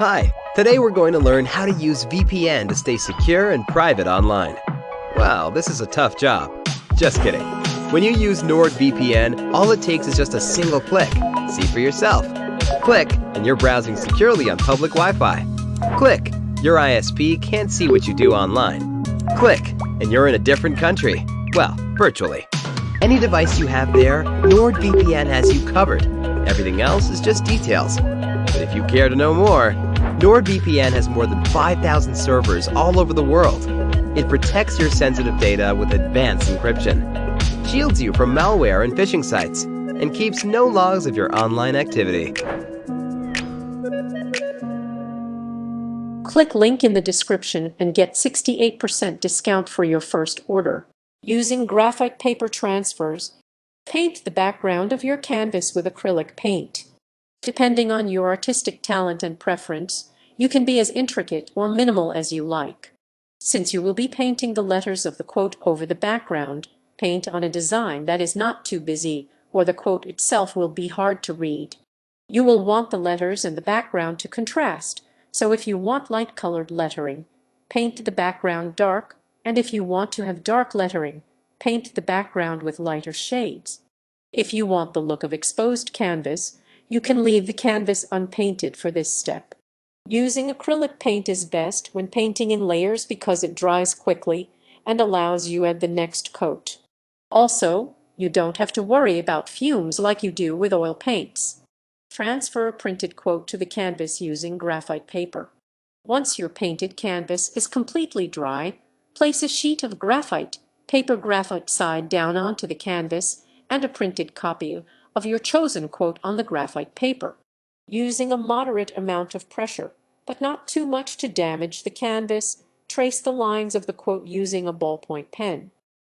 Hi, today we're going to learn how to use VPN to stay secure and private online. Wow, this is a tough job. Just kidding. When you use NordVPN, all it takes is just a single click. See for yourself. Click, and you're browsing securely on public Wi-Fi. Click, your ISP can't see what you do online. Click, and you're in a different country. Well, virtually. Any device you have there, NordVPN has you covered. Everything else is just details. But if you care to know more, NordVPN has more than 5,000 servers all over the world. It protects your sensitive data with advanced encryption, shields you from malware and phishing sites, and keeps no logs of your online activity. Click link in the description and get 68% discount for your first order. Using graphite paper transfers, paint the background of your canvas with acrylic paint. Depending on your artistic talent and preference, you can be as intricate or minimal as you like. Since you will be painting the letters of the quote over the background, paint on a design that is not too busy, or the quote itself will be hard to read. You will want the letters and the background to contrast, so if you want light-colored lettering, paint the background dark, and if you want to have dark lettering, paint the background with lighter shades. If you want the look of exposed canvas, you can leave the canvas unpainted for this step. Using acrylic paint is best when painting in layers because it dries quickly and allows you to add the next coat. Also, you don't have to worry about fumes like you do with oil paints. Transfer a printed quote to the canvas using graphite paper. Once your painted canvas is completely dry, place a sheet of graphite paper side down onto the canvas and a printed copy of your chosen quote on the graphite paper. Using a moderate amount of pressure, but not too much to damage the canvas, trace the lines of the quote using a ballpoint pen.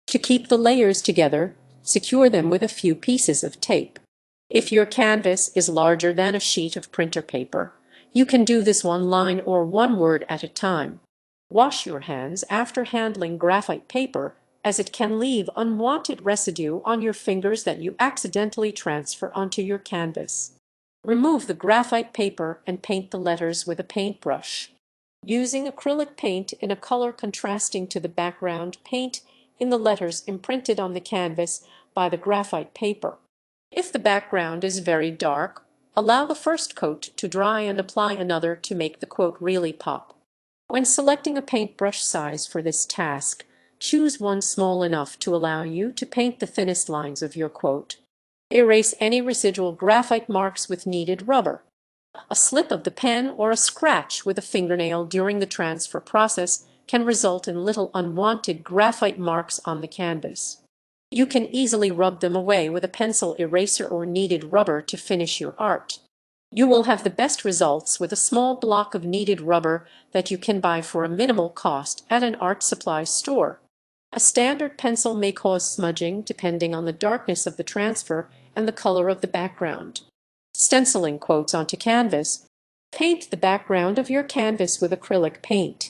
To keep the layers together, secure them with a few pieces of tape. If your canvas is larger than a sheet of printer paper, you can do this one line or one word at a time. Wash your hands after handling graphite paper, as it can leave unwanted residue on your fingers that you accidentally transfer onto your canvas. Remove the graphite paper and paint the letters with a paintbrush. Using acrylic paint in a color contrasting to the background, paint in the letters imprinted on the canvas by the graphite paper. If the background is very dark, allow the first coat to dry and apply another to make the quote really pop. When selecting a paintbrush size for this task, choose one small enough to allow you to paint the thinnest lines of your quote. Erase any residual graphite marks with kneaded rubber. A slip of the pen or a scratch with a fingernail during the transfer process can result in little unwanted graphite marks on the canvas. You can easily rub them away with a pencil eraser or kneaded rubber to finish your art. You will have the best results with a small block of kneaded rubber that you can buy for a minimal cost at an art supply store. A standard pencil may cause smudging depending on the darkness of the transfer and the color of the background. Stenciling quotes onto canvas. Paint the background of your canvas with acrylic paint.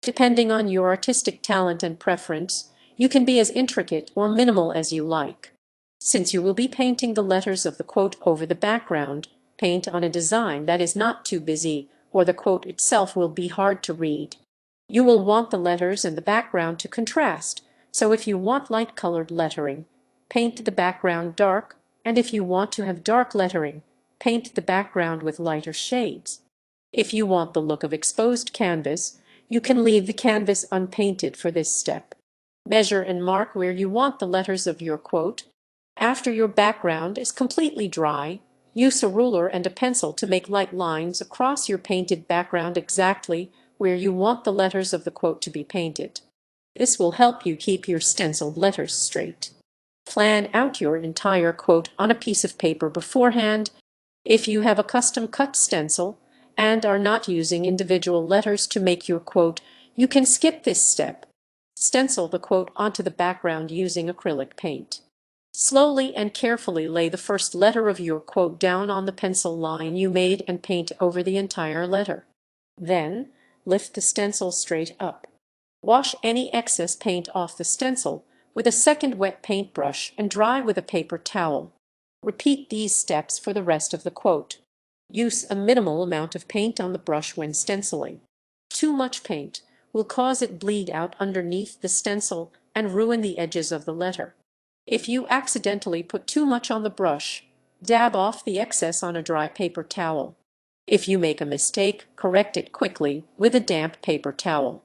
Depending on your artistic talent and preference, you can be as intricate or minimal as you like. Since you will be painting the letters of the quote over the background, paint on a design that is not too busy, or the quote itself will be hard to read. You will want the letters and the background to contrast, so if you want light-colored lettering, paint the background dark, and if you want to have dark lettering, paint the background with lighter shades. If you want the look of exposed canvas, you can leave the canvas unpainted for this step. Measure and mark where you want the letters of your quote. After your background is completely dry, use a ruler and a pencil to make light lines across your painted background exactly where you want the letters of the quote to be painted. This will help you keep your stenciled letters straight. Plan out your entire quote on a piece of paper beforehand. If you have a custom-cut stencil and are not using individual letters to make your quote, you can skip this step. Stencil the quote onto the background using acrylic paint. Slowly and carefully lay the first letter of your quote down on the pencil line you made and paint over the entire letter. Then, lift the stencil straight up. Wash any excess paint off the stencil with a second wet paintbrush and dry with a paper towel. Repeat these steps for the rest of the quote. Use a minimal amount of paint on the brush when stenciling. Too much paint will cause it bleed out underneath the stencil and ruin the edges of the letter. If you accidentally put too much on the brush, dab off the excess on a dry paper towel. If you make a mistake, correct it quickly with a damp paper towel.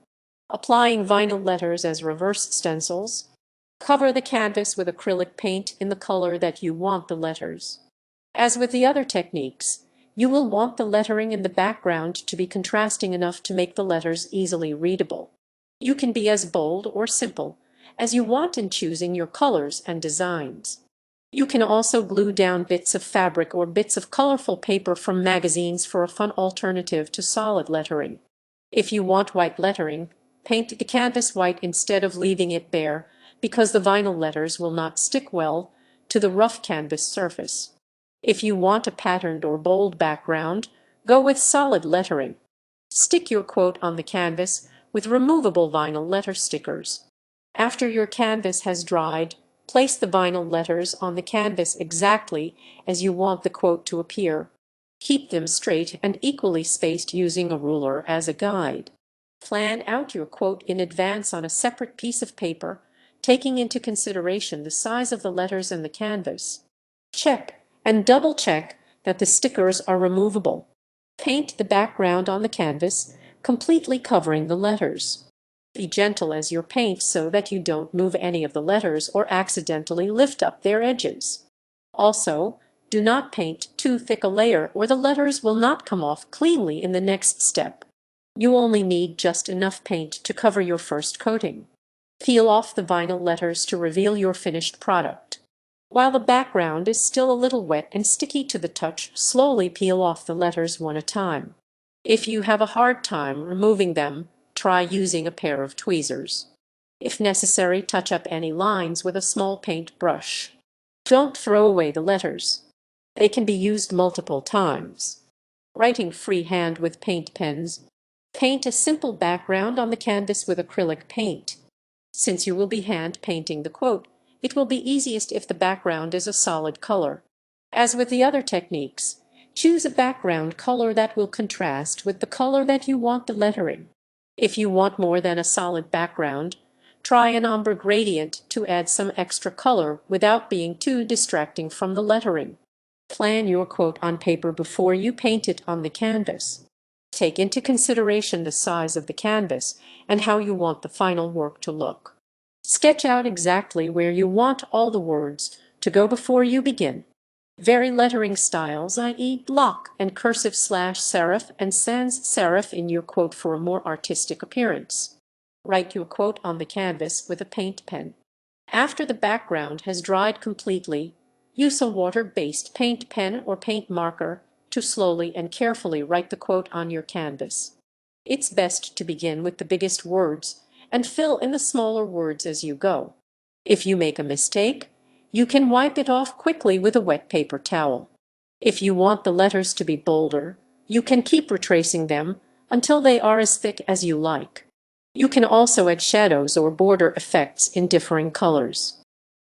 Applying vinyl letters as reverse stencils. Cover the canvas with acrylic paint in the color that you want the letters. As with the other techniques, you will want the lettering in the background to be contrasting enough to make the letters easily readable. You can be as bold or simple as you want in choosing your colors and designs. You can also glue down bits of fabric or bits of colorful paper from magazines for a fun alternative to solid lettering. If you want white lettering, paint the canvas white instead of leaving it bare, because the vinyl letters will not stick well to the rough canvas surface. If you want a patterned or bold background, go with solid lettering. Stick your quote on the canvas with removable vinyl letter stickers. After your canvas has dried, place the vinyl letters on the canvas exactly as you want the quote to appear. Keep them straight and equally spaced using a ruler as a guide. Plan out your quote in advance on a separate piece of paper, taking into consideration the size of the letters and the canvas. Check and double-check that the stickers are removable. Paint the background on the canvas, completely covering the letters. Be gentle as you paint so that you don't move any of the letters or accidentally lift up their edges. Also, do not paint too thick a layer or the letters will not come off cleanly in the next step. You only need just enough paint to cover your first coating. Peel off the vinyl letters to reveal your finished product. While the background is still a little wet and sticky to the touch, slowly peel off the letters one at a time. If you have a hard time removing them, try using a pair of tweezers. If necessary, touch up any lines with a small paint brush. Don't throw away the letters. They can be used multiple times. Writing freehand with paint pens. Paint a simple background on the canvas with acrylic paint. Since you will be hand painting the quote, it will be easiest if the background is a solid color. As with the other techniques, choose a background color that will contrast with the color that you want the lettering. If you want more than a solid background, try an ombre gradient to add some extra color without being too distracting from the lettering. Plan your quote on paper before you paint it on the canvas. Take into consideration the size of the canvas and how you want the final work to look. Sketch out exactly where you want all the words to go before you begin. Vary lettering styles, i.e. block and cursive / serif and sans serif in your quote for a more artistic appearance. Write your quote on the canvas with a paint pen. After the background has dried completely, use a water-based paint pen or paint marker to slowly and carefully write the quote on your canvas. It's best to begin with the biggest words and fill in the smaller words as you go. If you make a mistake, you can wipe it off quickly with a wet paper towel. If you want the letters to be bolder, you can keep retracing them until they are as thick as you like. You can also add shadows or border effects in differing colors.